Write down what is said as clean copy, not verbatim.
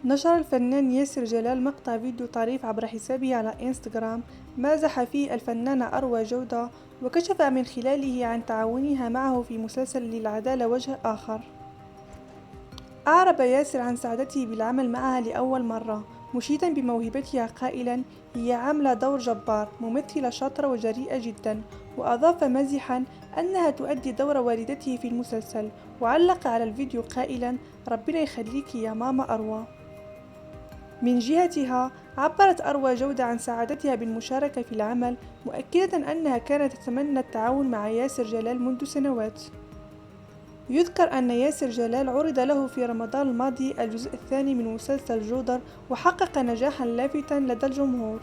نشر الفنان ياسر جلال مقطع فيديو طريف عبر حسابه على إنستغرام مازح فيه الفنانة أروى جودة، وكشف من خلاله عن تعاونها معه في مسلسل للعدالة وجه آخر. أعرب ياسر عن سعادته بالعمل معها لأول مرة، مشيدا بموهبتها قائلا: هي عاملة دور جبار، ممثلة شاطرة وجريئة جدا. وأضاف مازحا أنها تؤدي دور والدته في المسلسل، وعلق على الفيديو قائلا: ربنا يخليك يا ماما أروى. من جهتها عبرت أروى جودة عن سعادتها بالمشاركة في العمل، مؤكدة أنها كانت تتمنى التعاون مع ياسر جلال منذ سنوات. يذكر أن ياسر جلال عرض له في رمضان الماضي الجزء الثاني من مسلسل جودر، وحقق نجاحا لافتا لدى الجمهور.